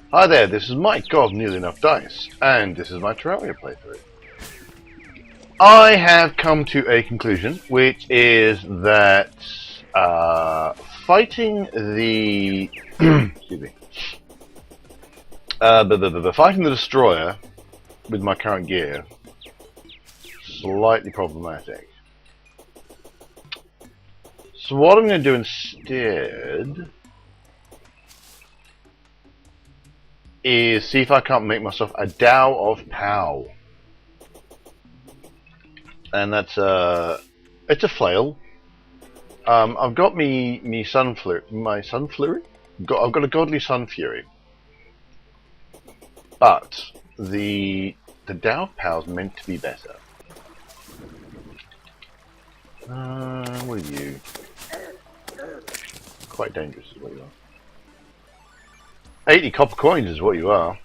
Hi there, this is Mike of Nearly Enough Dice, and this is my Terraria playthrough. I have come to a conclusion, which is that fighting the excuse me, fighting the destroyer with my current gear slightly problematic. So what I'm going to do instead is see if I can't make myself a Dow of Pow. And that's it's a flail. I've got my Sunfury. I've got a godly Sunfury. But the Dow of Pow is meant to be better. What are you? Quite dangerous is what you are. 80 copper coins is what you are.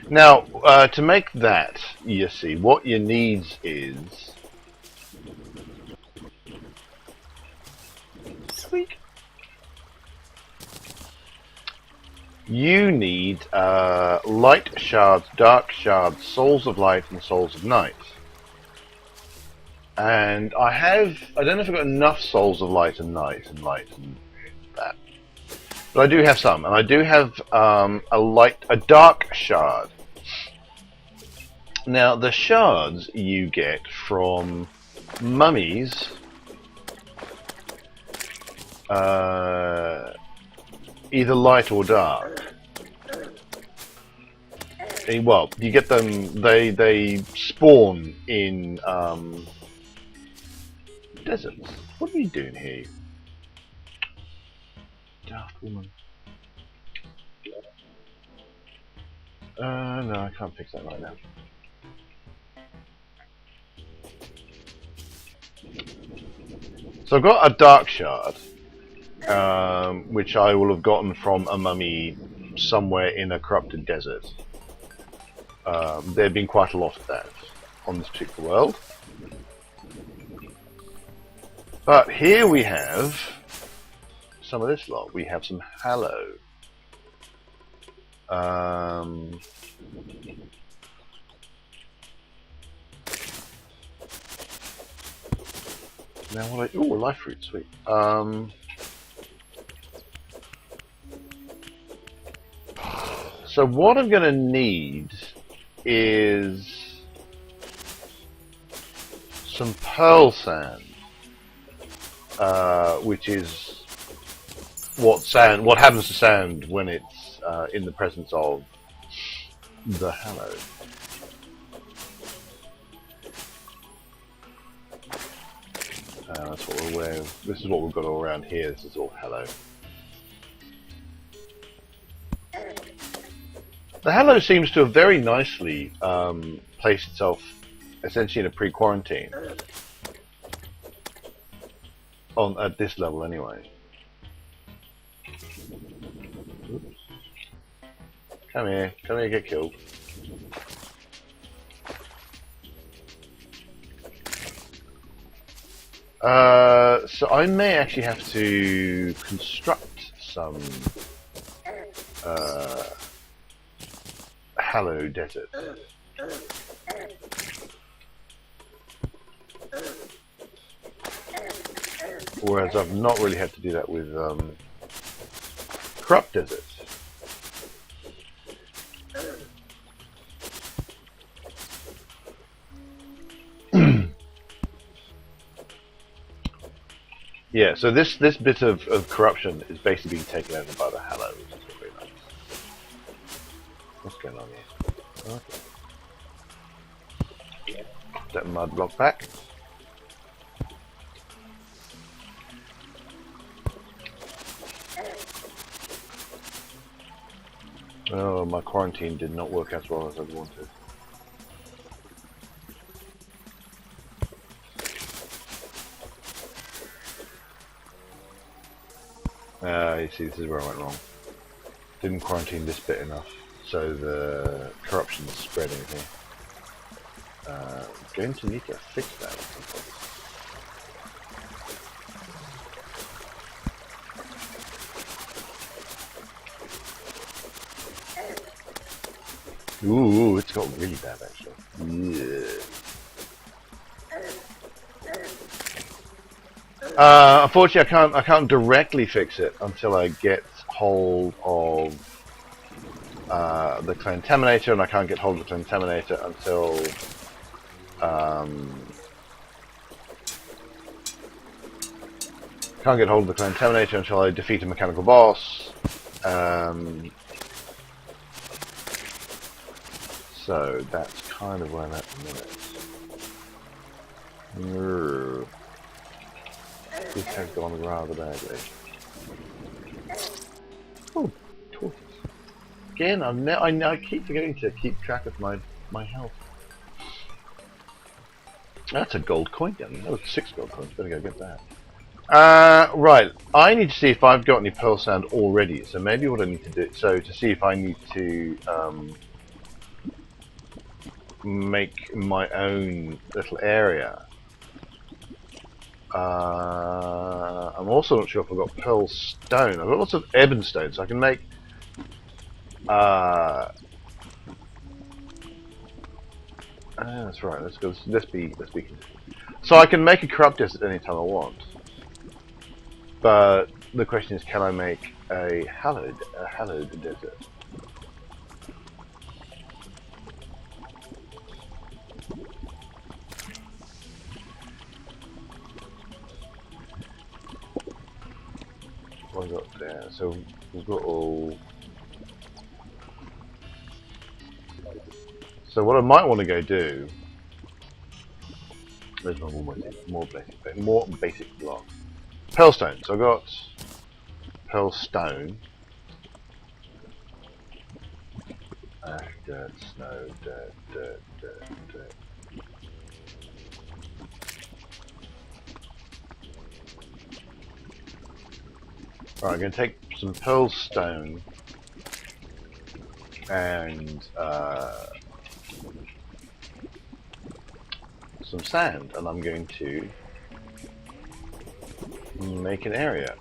Now, to make that, you see, what you need is... Squeak. You need light shards, dark shards, souls of light, and souls of night. And I don't know if I've got enough souls of light and night and that. But I do have some, and I do have a dark shard. Now the shards you get from mummies, either light or dark. Well, you get them. They spawn in deserts. What are you doing here? Daft woman. No, I can't fix that right now. So I've got a dark shard, which I will have gotten from a mummy somewhere in a corrupted desert. There have been quite a lot of that on this particular world. But here we have some of this lot. We have some Hallowed. Now what a life fruit, sweet. So what I'm gonna need is some Pearlsand. Which is what happens to sand when it's in the presence of the Hallowed. That's what we're wearing. This is what we've got all around here. This is all Hallowed. The Hallowed seems to have very nicely placed itself essentially in a pre-quarantine. At this level anyway. Oops. Come here, get killed. So I may actually have to construct some Hallowed Desert. Whereas I've not really had to do that with corrupt deserts. Yeah, so this bit of corruption is basically being taken over by the Hallowed, which is very nice. What's going on here? Okay. That mud block back. Oh, my quarantine did not work as well as I wanted. You see, this is where I went wrong. Didn't quarantine this bit enough, so the corruption is spreading here. Going to need to fix that at some point. Ooh, it's got really bad actually. Yeah. Unfortunately, I can't directly fix it until I get hold of the contaminator, and I can't get hold of the contaminator until I defeat a mechanical boss. So that's kind of where I'm at the minute. This has gone rather badly. Oh, tortoise. Again, I keep forgetting to keep track of my health. That's a gold coin down there. That was 6 gold coins. Better go get that. Right. I need to see if I've got any Pearlsand already. So maybe what I need to do, to see if I need to make my own little area. I'm also not sure if I've got Pearl Stone. I've got lots of ebon stone, so I can make. That's right. Let's go. Let's be. So I can make a corrupt desert anytime I want. But the question is, can I make a hallowed desert? What have I got there? So we've got all. So what I might want to go do. There's more basic block. Pearlstone. So I've got Pearlstone. Ash, dirt, snow, dirt. Alright, I'm going to take some Pearlstone and some sand, and I'm going to make an area.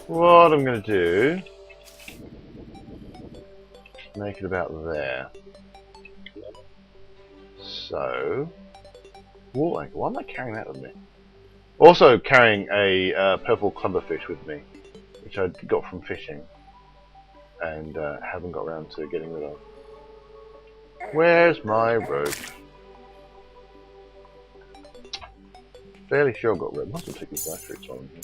What I'm going to do, make it about there. So, wall anchor. Why am I carrying that with me? Also carrying a purple clubberfish with me, which I got from fishing, and haven't got around to getting rid of. Where's my rope? Fairly sure I've got rope. Must have taken batteries on here.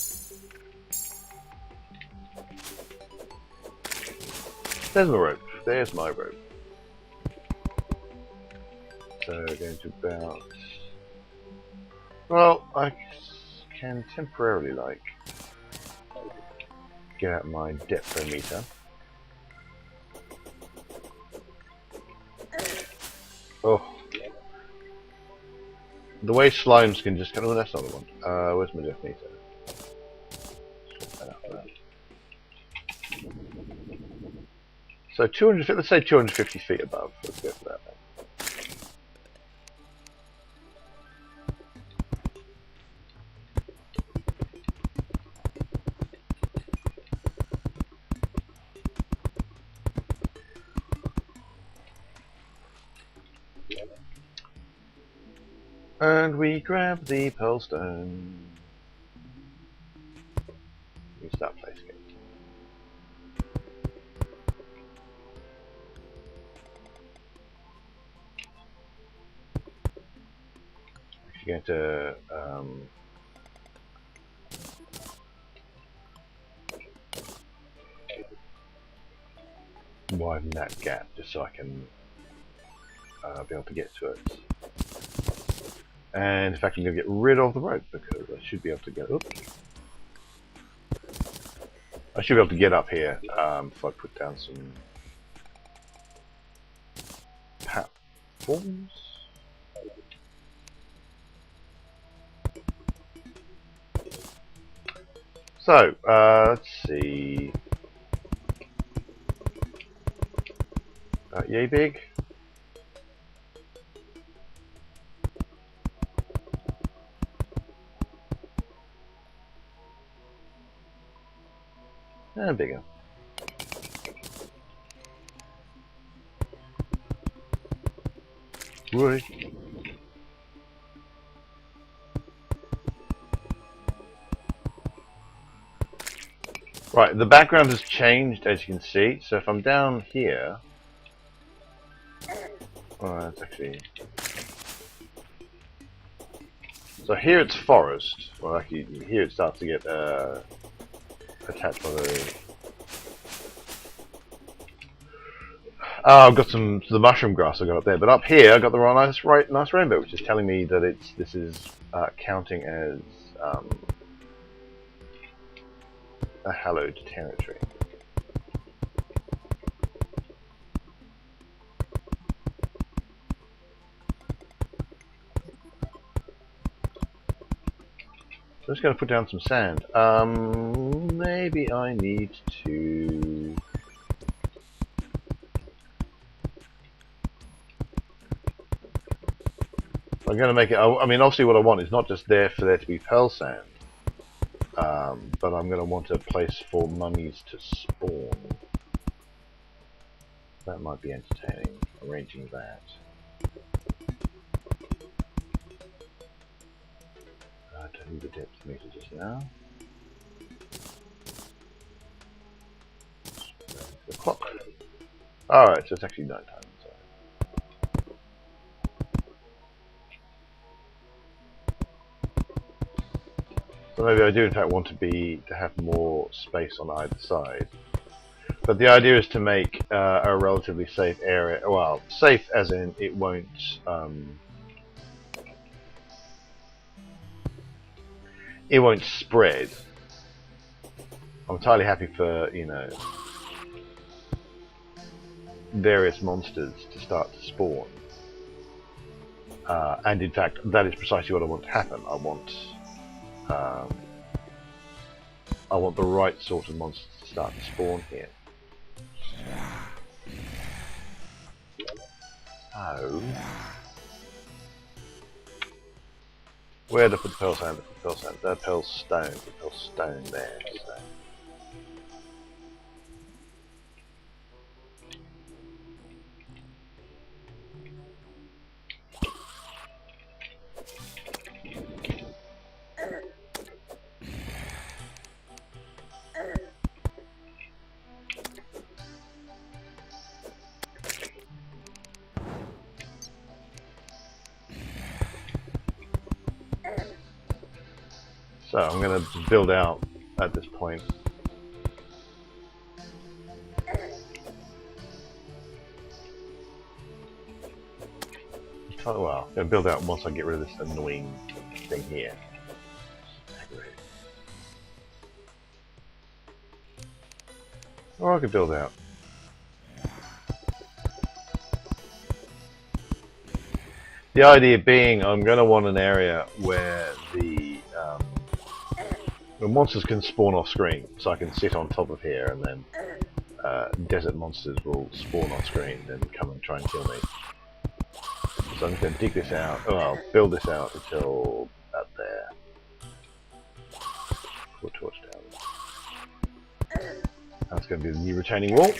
There's my rope. There's my rope. So going to about. Well, I can temporarily get out my depthometer. Oh, the way slimes can just kind of. Oh, that's not the one. Where's my depthometer? So 200 feet. Let's say 250 feet above. Let's go for that. And we grab the Pearlstone. We start placing it. If you're going to widen that gap just so I can be able to get to it. And in fact, I'm going to get rid of the rope because I should be able to get. Oops. I should be able to get up here if I put down some platforms. So let's see. Yay big. And bigger. Wood. Right, the background has changed, as you can see. So if I'm down here, oh, that's actually. So here it's forest. Well, actually, here it starts to get attached by the. Oh, I've got the mushroom grass I got up there, but up here I got the nice rainbow, which is telling me that this is counting as a hallowed territory. So I'm just going to put down some sand. Maybe I need to. I'm going to make it. I mean, obviously, what I want is not just there for there to be Pearlsand, but I'm going to want a place for mummies to spawn. That might be entertaining. Arranging that. I don't need the depth meter just now. The clock. Alright, so it's actually night time. So maybe I do in fact want to have more space on either side. But the idea is to make a relatively safe area. Well, safe as in it won't. It won't spread. I'm entirely happy for, you know, various monsters to start to spawn. And in fact, that is precisely what I want to happen. I want the right sort of monsters to start to spawn here. So, where to put the Pearlsand? The Pearlstone there. So I'm going to build out at this point. Well, I'm going to build out once I get rid of this annoying thing here. Or I could build out. The idea being I'm going to want an area where the monsters can spawn off screen, so I can sit on top of here and then desert monsters will spawn on screen and come and try and kill me. So I'm just going to dig this out, well, build this out until about there. Put a torch down. That's going to be the new retaining wall.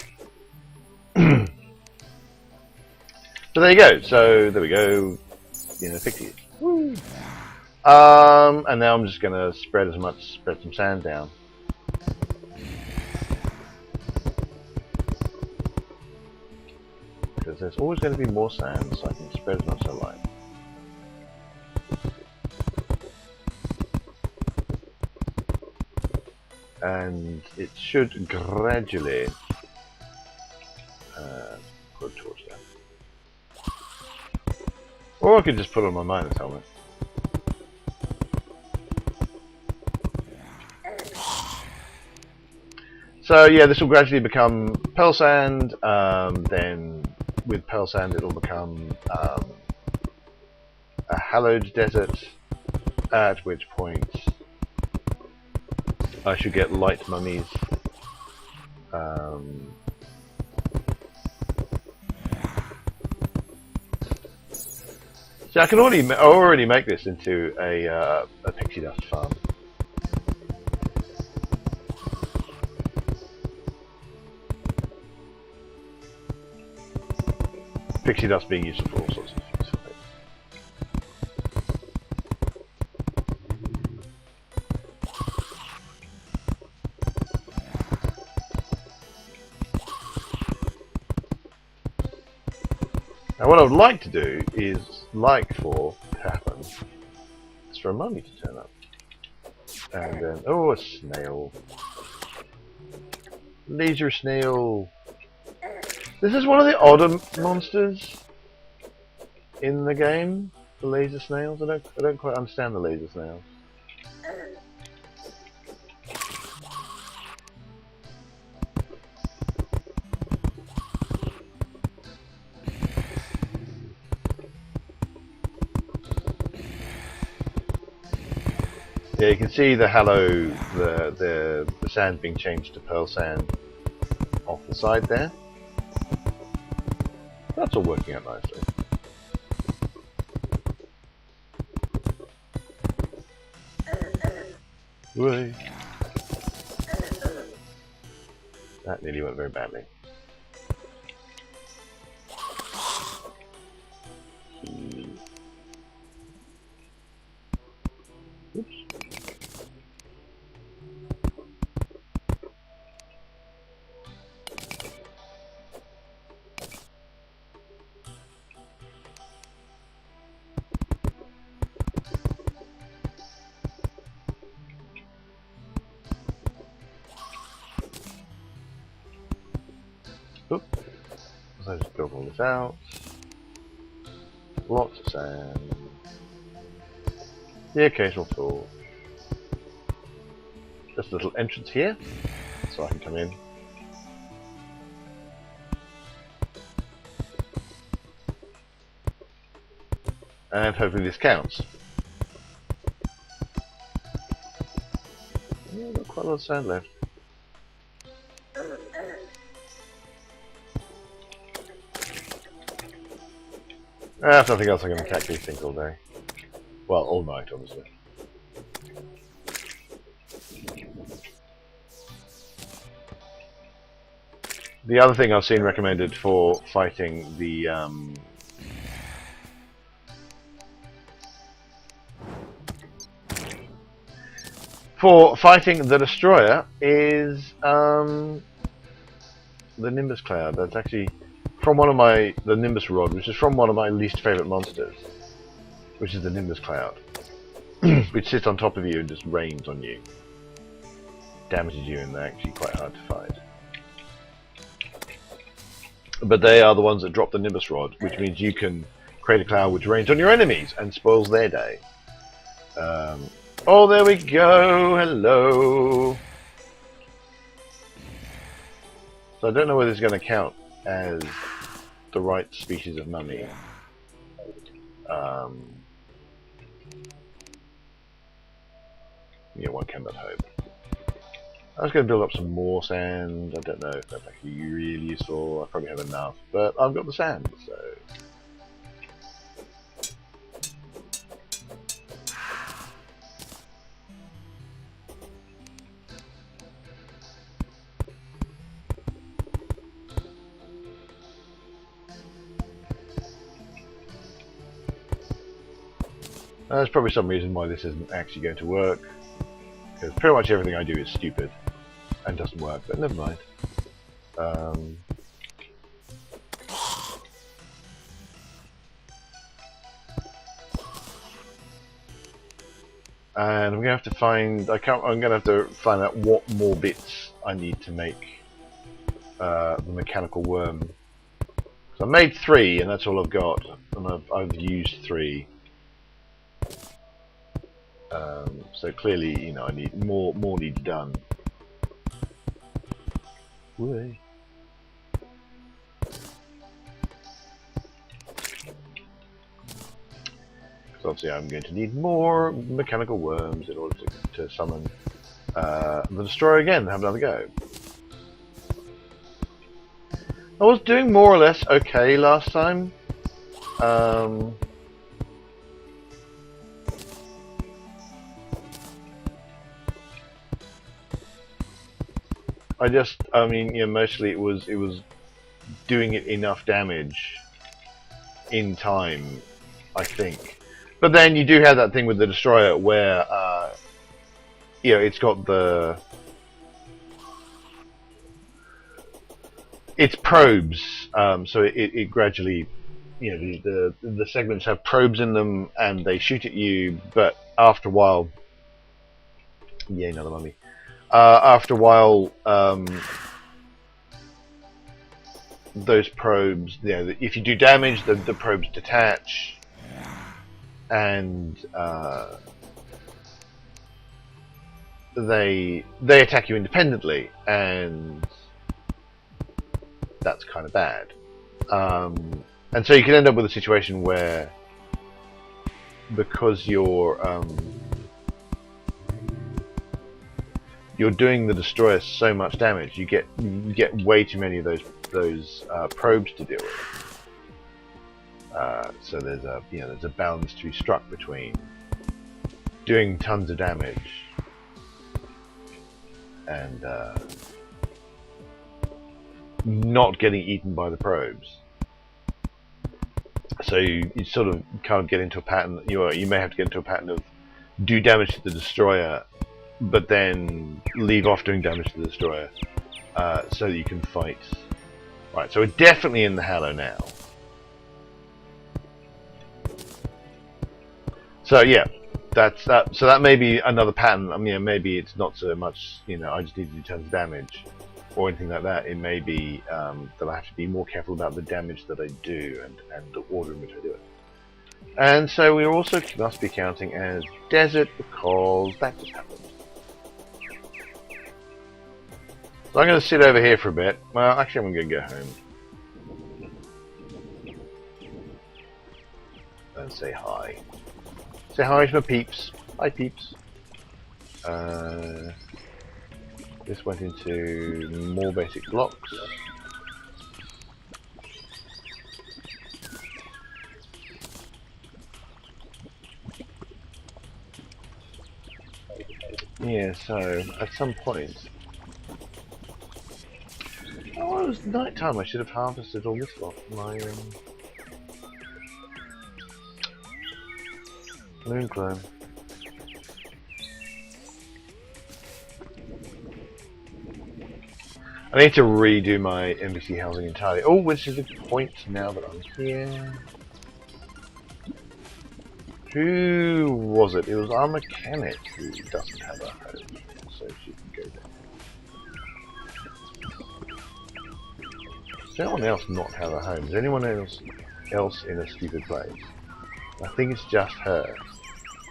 So there you go, so there we go, you know, pixies. Woo! And now I'm just going to spread some sand down. Because there's always going to be more sand, so I can spread as much as I like. And it should gradually put a torch down. Or I could just put on my miner's helmet. So yeah, this will gradually become Pearlsand, then with Pearlsand it will become a Hallowed Desert, at which point I should get Light Mummies. So I can already make this into a pixie dust farm. Pixie dust being used for all sorts of things. what I would like to do is, like for to happen, is for a mummy to turn up. And then, oh, a snail. Laser snail. This is one of the odder monsters in the game. The laser snails. I don't quite understand the laser snails. Yeah, you can see the the sand being changed to Pearlsand off the side there. That's all working out nicely. Whee. That nearly went very badly. Oops. Oop. So I just build all this out. Lots of sand. The occasional tool. Just a little entrance here, so I can come in. And hopefully this counts. Yeah, got quite a lot of sand left. If nothing else, I'm going to catch these things all day. Well, all night, obviously. The other thing I've seen recommended for fighting the destroyer is the Nimbus Cloud. That's actually from the Nimbus Rod, which is from one of my least favourite monsters, which is the Nimbus Cloud, which sits on top of you and just rains on you, damages you, and they're actually quite hard to fight. But they are the ones that drop the Nimbus Rod, which means you can create a cloud which rains on your enemies and spoils their day. Oh, there we go. Hello. So I don't know whether it's going to count as the right species of mummy. Yeah, one can but hope. I was going to build up some more sand. I don't know if that's actually really useful. I probably have enough, but I've got the sand, so. There's probably some reason why this isn't actually going to work, because pretty much everything I do is stupid and doesn't work, but never mind. And I'm gonna have to find. I'm gonna have to find out what more bits I need to make the mechanical worm. So I made 3, and that's all I've got, and I've used 3. So clearly, you know, I need more needs done. Whee. Because obviously I'm going to need more mechanical worms in order to summon the destroyer again and have another go. I was doing more or less okay last time. I mean, you know, mostly it was doing it enough damage in time, I think. But then you do have that thing with the destroyer where, you know, it's got its probes, so it gradually, the segments have probes in them and they shoot at you, but after a while, yeah, another mummy. After a while, those probes, if you do damage, the probes detach, and they attack you independently, and that's kind of bad. And so you can end up with a situation where, because you're doing the destroyer so much damage, you get way too many of those probes to deal with. So there's a balance to be struck between doing tons of damage and not getting eaten by the probes. So you sort of can't get into a pattern. You may have to get into a pattern of do damage to the destroyer, but then leave off doing damage to the destroyer, so that you can fight. Right, so we're definitely in the Hallow now. So yeah, that's that. So that may be another pattern. I mean, maybe it's not so much, I just need to do tons of damage, or anything like that. It may be that I have to be more careful about the damage that I do and the order in which I do it. And so we also must be counting as desert because that just happened. So I'm going to sit over here for a bit. Well, actually, I'm going to go home and say hi. Say hi to my peeps. Hi, peeps. This went into more basic blocks. Yeah, so at some point, it was night time. I should have harvested all this lot. My moon clone. I need to redo my NPC housing entirely. Oh, which is a good point now that I'm here. Who was it? It was our mechanic who doesn't have a home, so she can go there. Does anyone else not have a home? Is anyone else in a stupid place? I think it's just her.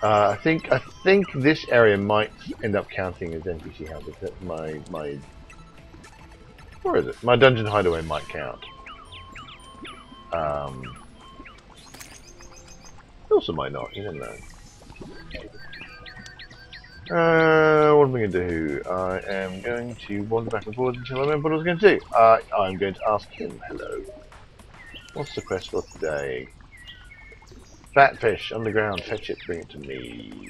I think this area might end up counting as NPC housing. My where is it? My dungeon hideaway might count. It also might not, you don't know. What am I going to do? I am going to wander back and forth until I remember what I was going to do. I'm going to ask him, hello. What's the quest for today? Fat fish, underground, fetch it, bring it to me.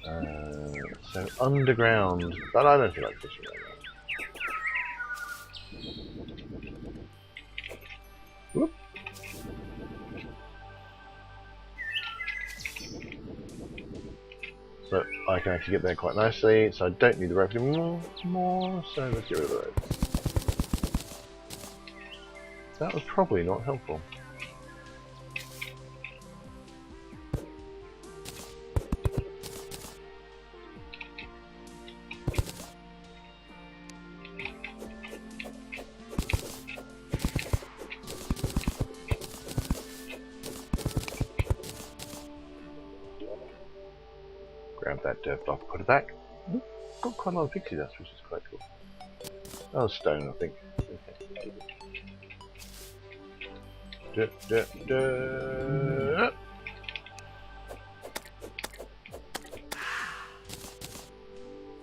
So underground, but I don't feel like fishing right now. Whoop. So I can actually get there quite nicely, so I don't need the rope anymore, so let's get rid of the rope. That was probably not helpful. Grab that dirt block, put it back. Got quite a lot of pixie dust, which is quite cool. Oh, stone, I think. Okay.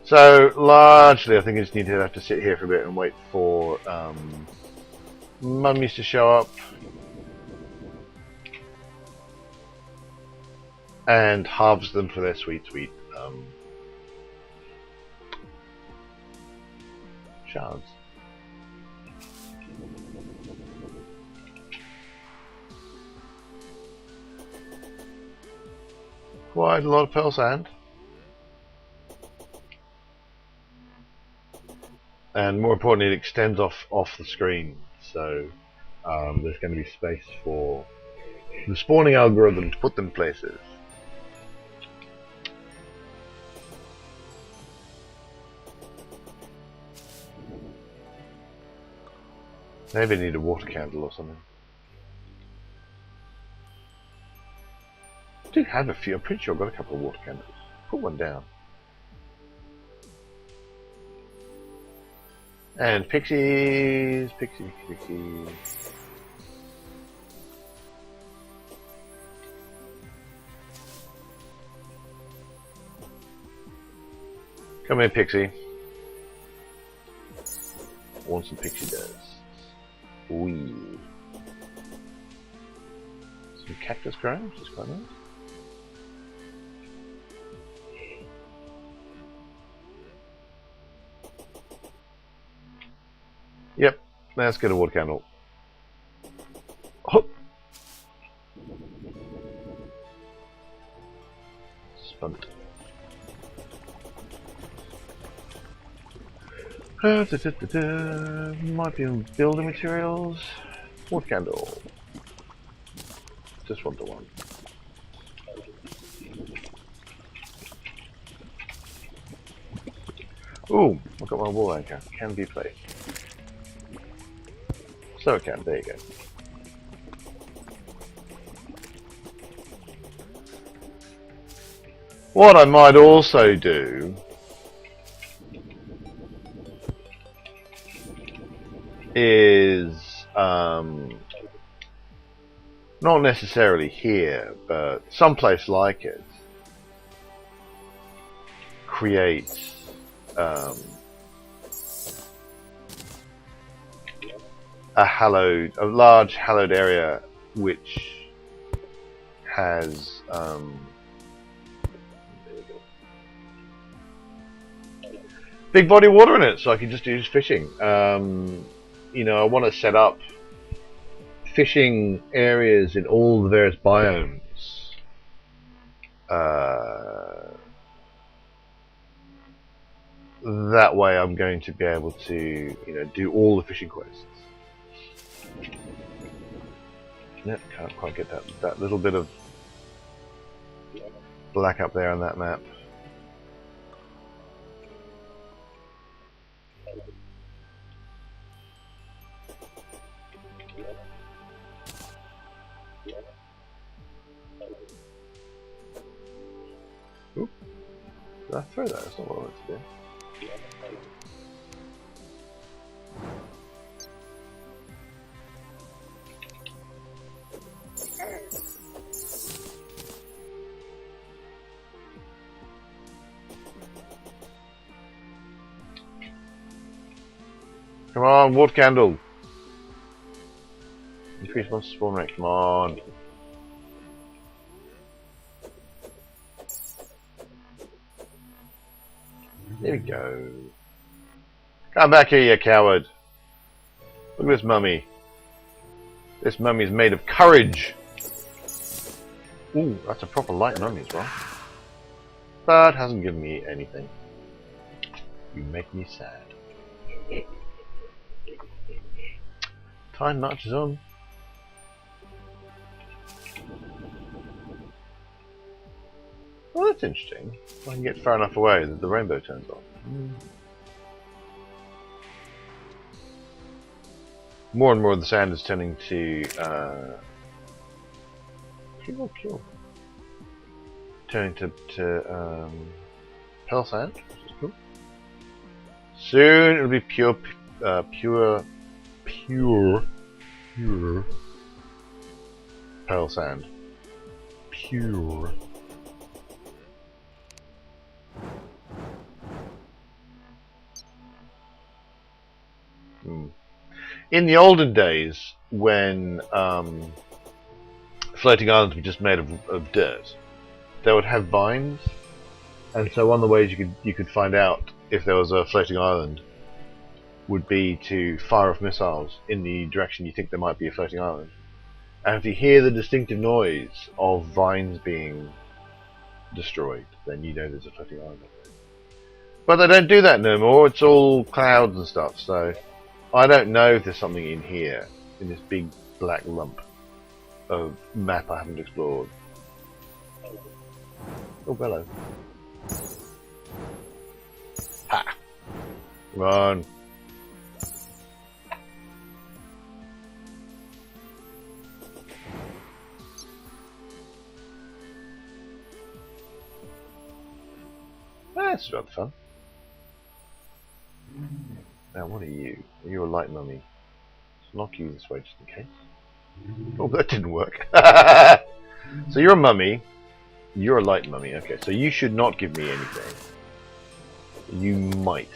So, largely, I think I just need to have to sit here for a bit and wait for mummies to show up. And harvest them for their sweet shards. Quite a lot of Pearlsand. And more importantly, it extends off the screen, so there's going to be space for the spawning algorithm to put them places. Maybe I need a water candle or something. I do have a few. I'm pretty sure I've got a couple of water candles. Put one down. And pixies, pixies, pixies. Come here, pixie. Want some pixie dust. Ooh. Some cactus growing, which is quite nice. Yep, let's get a water candle. Oh. Spun. Might be building materials. Water candle. Just one to one. Ooh, I've got my wall anchor. Can be placed. So it can, there you go. What I might also do is not necessarily here, but someplace like it, create a large hallowed area which has big body of water in it, so I can just use fishing. You know, I want to set up fishing areas in all the various biomes. That way I'm going to be able to, you know, do all the fishing quests. Yep, can't quite get that little bit of black up there on that map. Oop. Did I throw that? That's not what I wanted to do. Come on, water candle. Increase monster spawn rate, come on. There we go. Come back here, you coward. Look at this mummy. This mummy is made of courage. Ooh, that's a proper light mummy as well. But hasn't given me anything. You make me sad. Time marches on. Well, that's interesting. I can get far enough away that the rainbow turns on. More and more of the sand is turning to turning to Pearlsand, which is cool. Soon it'll be pure Pearlsand. Pure. In the olden days, when floating islands were just made of dirt, they would have vines, and so one of the ways you could find out if there was a floating island would be to fire off missiles in the direction you think there might be a floating island. And if you hear the distinctive noise of vines being destroyed, then you know there's a floating island up there. But they don't do that no more, it's all clouds and stuff, so I don't know if there's something in here. in this big black lump of map I haven't explored. Oh, hello. Ha! Come on. That's rather fun. Now, what are you? You're a light mummy. Let's knock you this way just in case. Oh, that didn't work. So you're a mummy. You're a light mummy. Okay, so you should not give me anything. You might.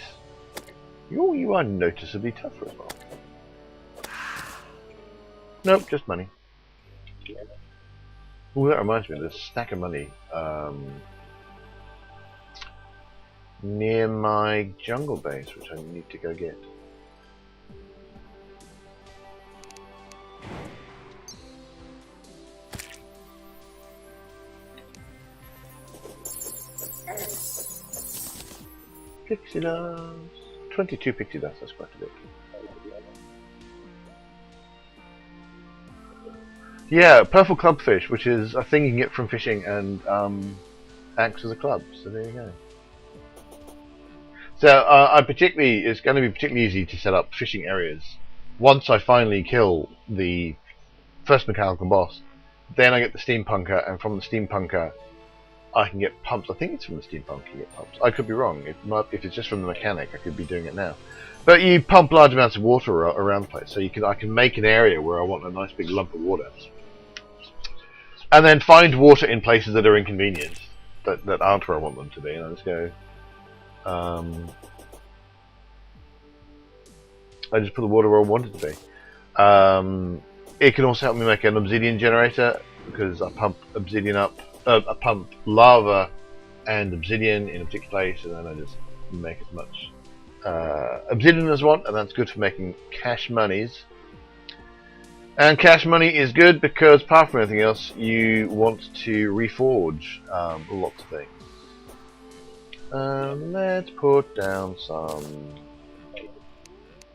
You are noticeably tougher as well. Nope, just money. Oh, that reminds me. There's a stack of money near my jungle base, which I need to go get. Pixie dust. 22 pixie dust, that's quite a bit. Yeah, purple clubfish, which is a thing you can get from fishing and acts as a club, so there you go. So it's going to be particularly easy to set up fishing areas once I finally kill the first mechanical boss. Then I get the steampunker, and from the steampunker I can get pumps. I think it's from the steampunk you get pumps. I could be wrong. If it's just from the mechanic, I could be doing it now. But you pump large amounts of water around the place, so I can make an area where I want a nice big lump of water, and then find water in places that are inconvenient, that aren't where I want them to be. And I just go. I just put the water where I want it to be. It can also help me make an obsidian generator because I pump obsidian up. I pump lava and obsidian in a particular place, and then I just make as much obsidian as I want, and that's good for making cash monies. And cash money is good because, apart from anything else, you want to reforge lots of things. Let's put down some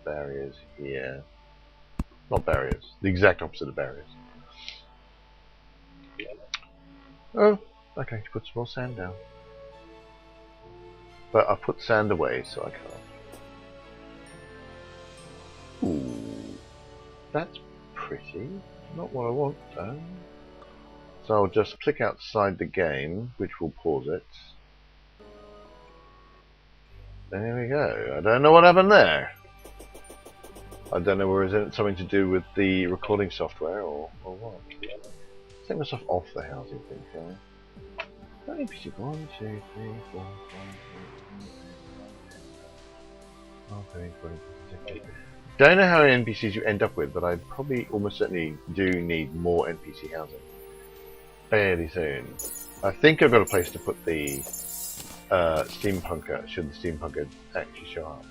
barriers here. Not barriers, the exact opposite of barriers. Oh, okay, put some more sand down. But I put sand away, so I can't. Ooh, that's pretty. Not what I want, though. So I'll just click outside the game, which will pause it. There we go. I don't know what happened there. I don't know whether it's something to do with the recording software or what. Take myself off the housing thing, shall I? NPC 1, 2, 3, 4, 5, 6, 7, 8. Don't know how many NPCs you end up with, but I probably almost certainly do need more NPC housing fairly soon. I think I've got a place to put the steampunker, should the steampunker actually show up.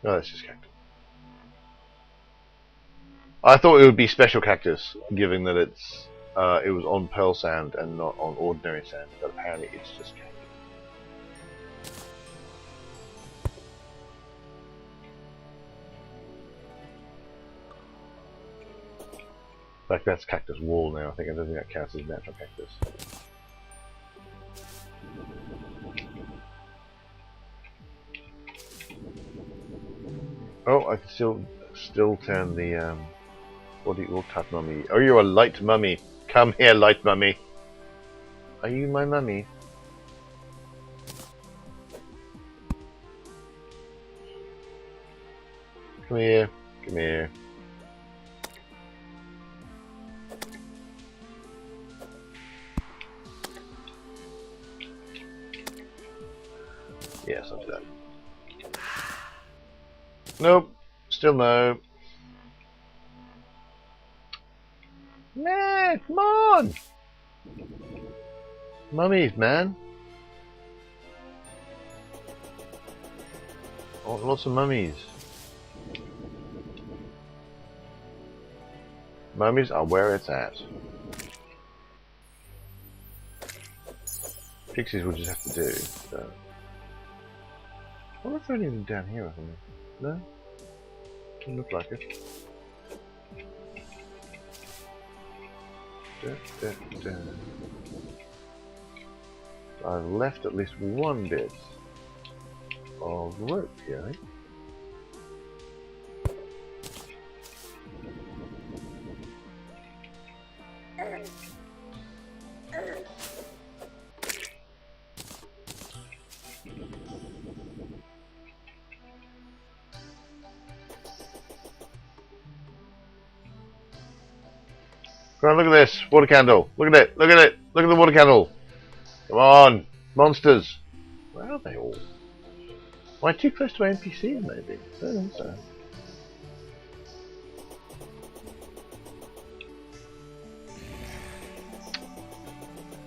No, that's just cactus. I thought it would be special cactus, given that it was on Pearlsand and not on ordinary sand, but apparently it's just cactus. In fact, that's cactus wall now. I don't think that counts as natural cactus. Oh, I can still turn the what type of mummy? Oh, you're a light mummy. Come here, light mummy. Are you my mummy? Come here. Come here. Yes, I'll do that. Nope. Still no. Man, come on! Mummies, man. Oh, lots of mummies. Mummies are where it's at. Pixies will just have to do. So. I wonder if there are anything down here or something. No? Doesn't look like it. I've left at least one bit of rope here, I think. Come on, look at this water candle. Look at it. Look at it. Look at the water candle. Come on, monsters. Where are they all? Am I too close to NPCs? Maybe. I don't think so.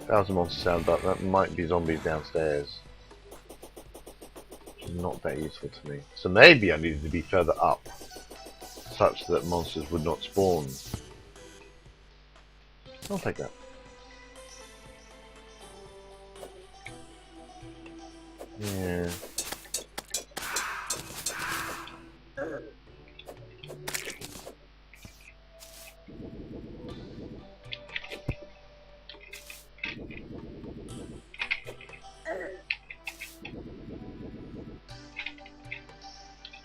Thousand monster sound, but that might be zombies downstairs. Which is not that useful to me. So maybe I needed to be further up, such that monsters would not spawn. I'll take that. Yeah.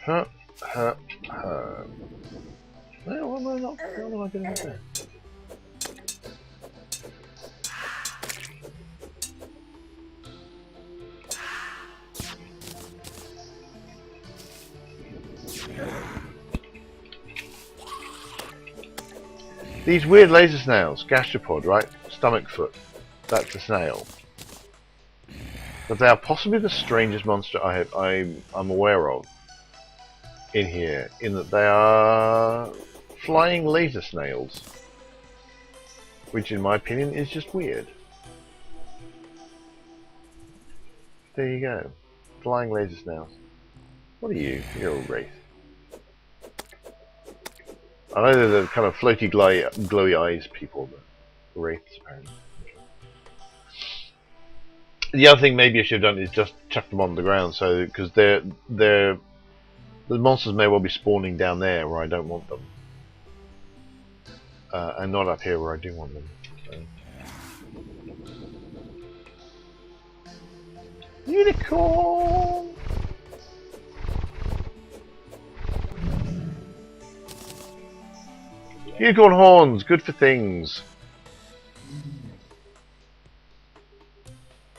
Huh. Where am I not? How am I getting up there? These weird laser snails, gastropod, right? Stomach foot. That's a snail. But they are possibly the strangest monster I'm aware of in here, in that they are flying laser snails, which in my opinion is just weird. There you go. Flying laser snails. What are you? You're a wraith. I know they're the kind of floaty, glowy eyes people, but wraiths apparently. The other thing maybe I should have done is just chuck them on the ground, so because the monsters may well be spawning down there where I don't want them, and not up here where I do want them. So. Unicorn! Unicorn horns, good for things.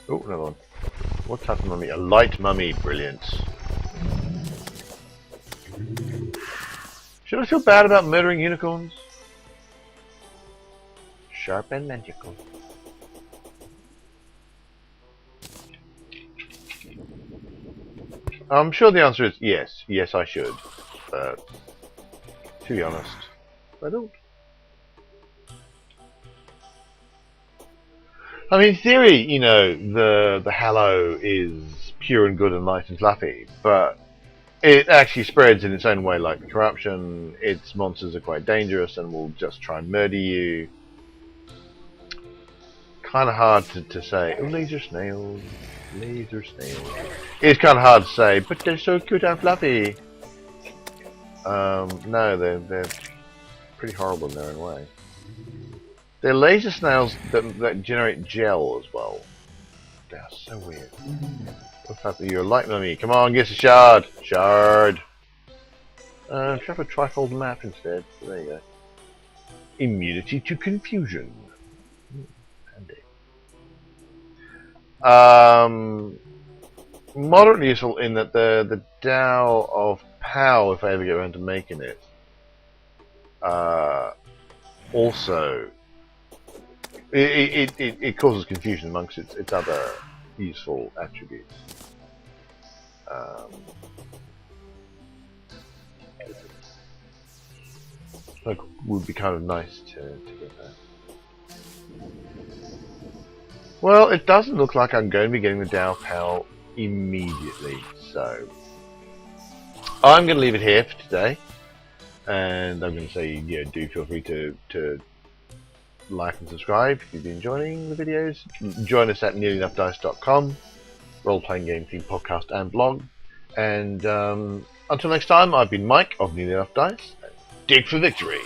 Oh, another one. What type of mummy? A light mummy, brilliant. Should I feel bad about murdering unicorns? Sharp and magical. I'm sure the answer is yes. Yes, I should. But to be honest, I don't. I mean, in theory, you know, the Hallow is pure and good and light and fluffy, but it actually spreads in its own way, like the corruption. Its monsters are quite dangerous and will just try and murder you. Kind of hard to say. Oh, laser snails. Laser snails. It's kind of hard to say, but they're so cute and fluffy. No, they're pretty horrible in their own way. They're laser snails that generate gel as well. They are so weird. What type are you? A light mummy. Come on, get a shard. Shard. Should have a trifold map instead. So there you go. Immunity to confusion. Handy. Moderately useful in that the Dow of Pow, if I ever get around to making it, also it causes confusion amongst its other useful attributes. Like, would be kind of nice to get that. Well, it doesn't look like I'm going to be getting the Dow Pal immediately, so I'm going to leave it here for today, and I'm going to say, yeah, do feel free to like and subscribe if you've been enjoying the videos. Join us at nearlyenoughdice.com, role-playing game themed podcast and blog. And until next time, I've been Mike of Nearly Enough Dice. Dig for victory!